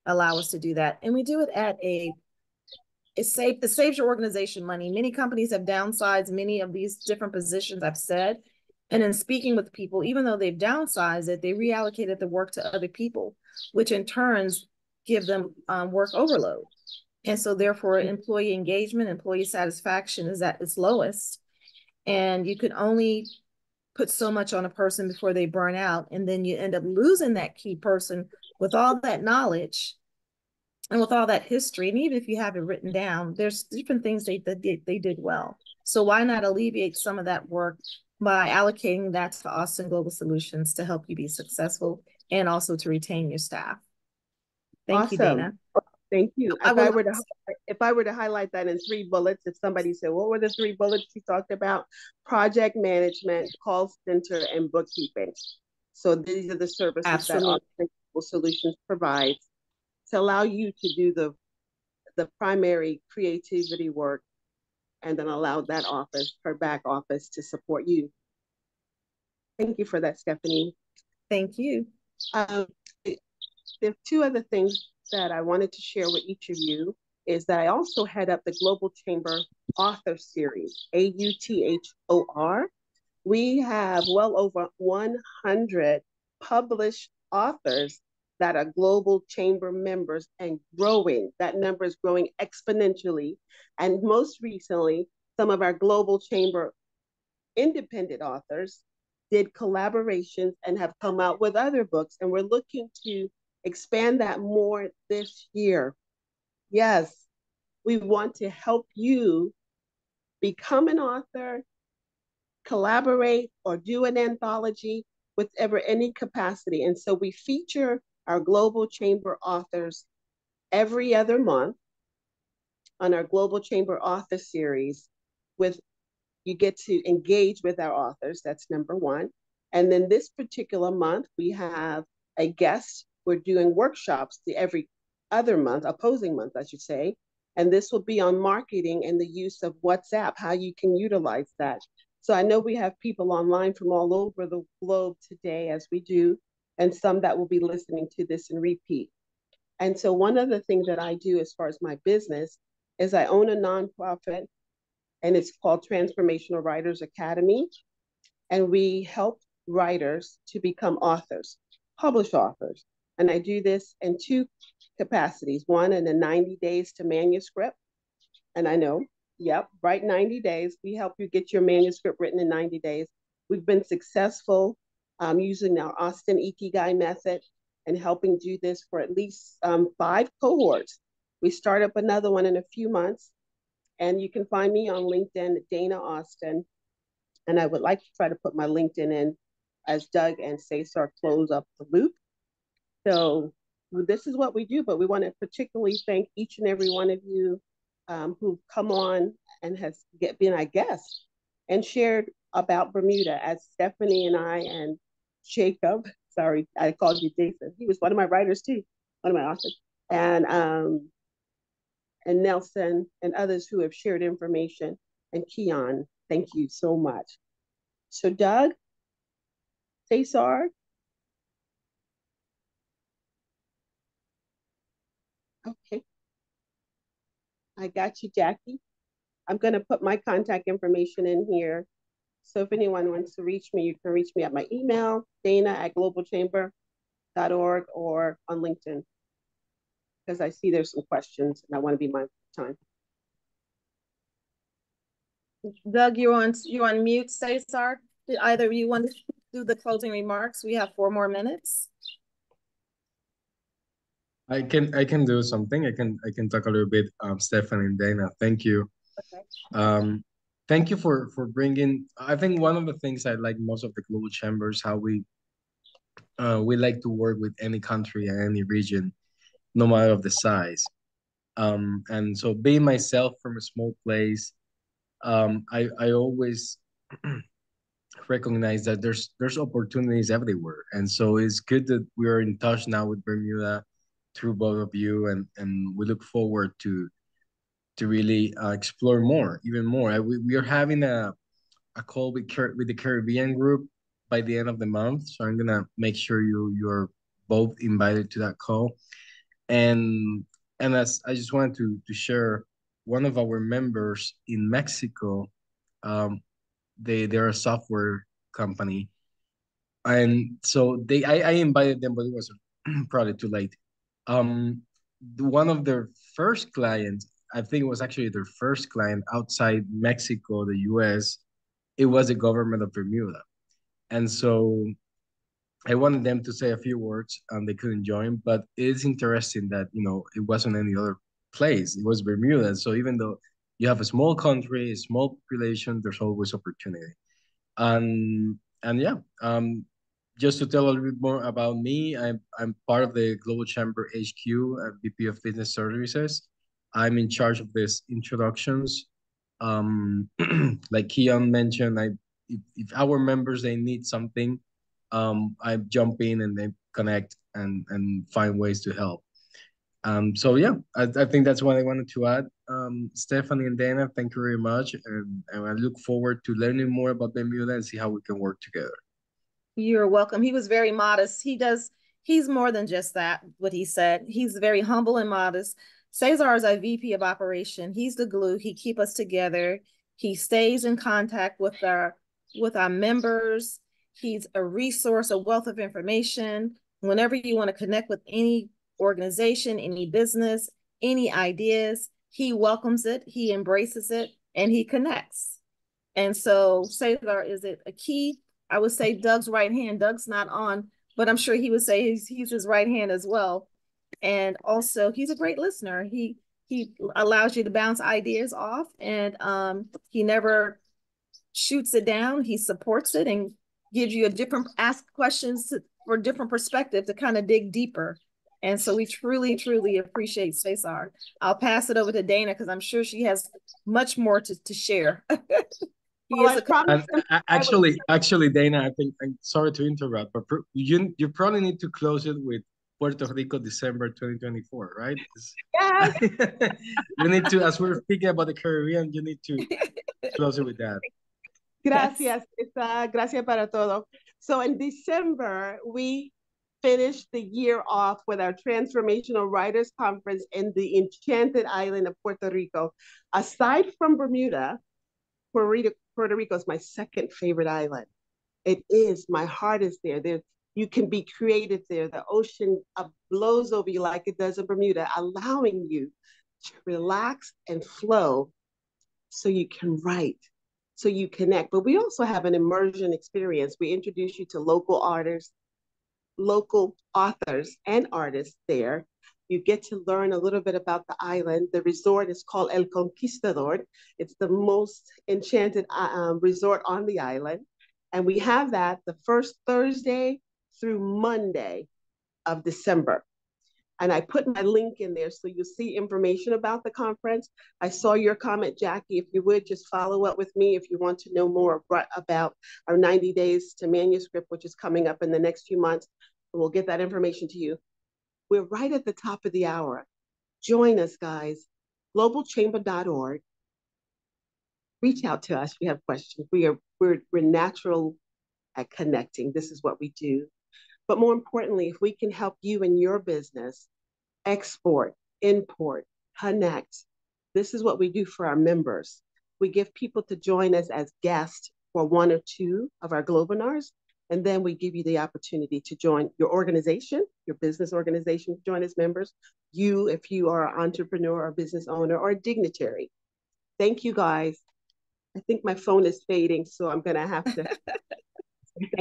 allow us to do that. And we do it at it saves your organization money. Many companies have downsized many of these different positions, I've said. And in speaking with people, even though they've downsized it, they reallocated the work to other people, which in turns give them work overload. And so therefore, employee engagement, employee satisfaction is at its lowest. And you can only put so much on a person before they burn out. And then you end up losing that key person with all that knowledge and with all that history. And even if you have it written down, there's different things they did well. So why not alleviate some of that work by allocating that to Austin Global Solutions to help you be successful and also to retain your staff? Thank you, Dana. Thank you. If I were to highlight that in 3 bullets, if somebody said, what were the 3 bullets you talked about? Project management, call center, and bookkeeping. So these are the services Absolutely. That Austin Global Solutions provides to allow you to do the primary creativity work, and then allow that office, her back office, to support you. Thank you for that, Stephanie. Thank you. There are 2 other things that I wanted to share with each of you, is that I also head up the Global Chamber Author Series, AUTHOR. We have well over 100 published authors that are Global Chamber members, and growing. That number is growing exponentially. And most recently, some of our Global Chamber independent authors did collaborations and have come out with other books. And we're looking to expand that more this year. Yes, we want to help you become an author, collaborate, or do an anthology, whatever any capacity. And so we feature our Global Chamber authors every other month on our Global Chamber Author Series. You get to engage with our authors, that's number 1. And then this particular month, we have a guest. We're doing workshops every other month, opposing month, I should say. And this will be on marketing and the use of WhatsApp, how you can utilize that. So I know we have people online from all over the globe today, as we do, and some that will be listening to this and repeat. And so one of the things that I do as far as my business is I own a nonprofit, and it's called Transformational Writers Academy. And we help writers to become authors, published authors. And I do this in 2 capacities. One, in the 90 days to manuscript. And I know, right, 90 days. We help you get your manuscript written in 90 days. We've been successful using our Austin Ikigai method and helping do this for at least 5 cohorts. We start up another one in a few months. And you can find me on LinkedIn, Dana Austin. And I would like to try to put my LinkedIn in as Doug and Cesar close up the loop. So this is what we do, but we want to particularly thank each and every one of you who've come on and has been our guests and shared about Bermuda, as Stephanie and I and Jacob, sorry, I called you Jason. He was one of my writers too, one of my authors, and Nelson and others who have shared information, and Keon, thank you so much. So Doug, Cesar, okay, I got you, Jackie. I'm going to put my contact information in here. So if anyone wants to reach me, you can reach me at my email, dana@globalchamber.org, or on LinkedIn, because I see there's some questions and I want to be mindful of time. Doug, you're on mute, Cesar. Did either of you want to do the closing remarks? We have 4 more minutes. I can do something. I can talk a little bit, Stephanie and Dana. Thank you. Okay. Thank you for bringing. I think one of the things I like most of the global chambers, how we like to work with any country and any region, no matter of the size. And so being myself from a small place, I always recognize that there's opportunities everywhere, and so it's good that we are in touch now with Bermuda through both of you, and we look forward to really explore more, even more. We are having a call with the Caribbean group by the end of the month, so I'm gonna make sure you're both invited to that call. And as I just wanted to share, one of our members in Mexico, they're a software company, and so I invited them, but it was probably too late. One of their first clients, I think it was actually their first client outside Mexico, the US, it was the government of Bermuda. And so I wanted them to say a few words and they couldn't join, but it's interesting that, it wasn't any other place. It was Bermuda. So even though you have a small country, a small population, there's always opportunity. And yeah, just to tell a little bit more about me, I'm part of the Global Chamber HQ, VP of Business Services. I'm in charge of these introductions. Like Keon mentioned, if our members they need something, I jump in and they connect and find ways to help. So yeah, I think that's what I wanted to add. Stephanie and Dana, thank you very much, and I look forward to learning more about Bermuda and see how we can work together. You're welcome. He was very modest. He's more than just that, what he said. He's very humble and modest. Cesar is our VP of operation. He's the glue. He keeps us together. He stays in contact with our members. He's a resource, a wealth of information. Whenever you want to connect with any organization, any business, any ideas, he welcomes it, he embraces it, and he connects. And so Cesar is a key. I would say Doug's right hand. Doug's not on, but I'm sure he would say he's his right hand as well. And also, he's a great listener. He allows you to bounce ideas off, and he never shoots it down. He supports it and gives you ask questions for a different perspective to kind of dig deeper. And so we truly, truly appreciate Cesar. I'll pass it over to Dana because I'm sure she has much more to share. Actually, Dana, I think, I'm sorry to interrupt, but you probably need to close it with Puerto Rico, December 2024, right? Yes. You need to, as we're speaking about the Caribbean, you need to close it with that. Gracias. Gracias para todo. So in December, we finished the year off with our Transformational Writers Conference in the enchanted island of Puerto Rico. Aside from Bermuda, Puerto Rico is my second favorite island. It is. My heart is there. You can be creative there. The ocean blows over you like it does in Bermuda, allowing you to relax and flow so you can write, so you connect. But we also have an immersion experience. We introduce you to local artists, local authors and artists there. You get to learn a little bit about the island. The resort is called El Conquistador. It's the most enchanted resort on the island. And we have that the first Thursday through Monday of December. And I put my link in there so you'll see information about the conference. I saw your comment, Jackie. If you would just follow up with me if you want to know more about our 90 days to manuscript, which is coming up in the next few months. We'll get that information to you. We're right at the top of the hour. Join us, guys. globalchamber.org. Reach out to us if you have questions. We're natural at connecting. This is what we do. But more importantly, if we can help you in your business, export, import, connect, this is what we do for our members. We give people to join us as guests for 1 or 2 of our globinars, and then we give you the opportunity to join your organization, your business organization, join as members. You, if you are an entrepreneur or business owner or a dignitary. Thank you, guys. I think my phone is fading, so I'm going to have to.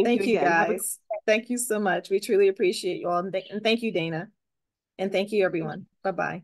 Thank you, guys. Thank you so much. We truly appreciate you all. And thank you, Dana. And thank you, everyone. Bye-bye.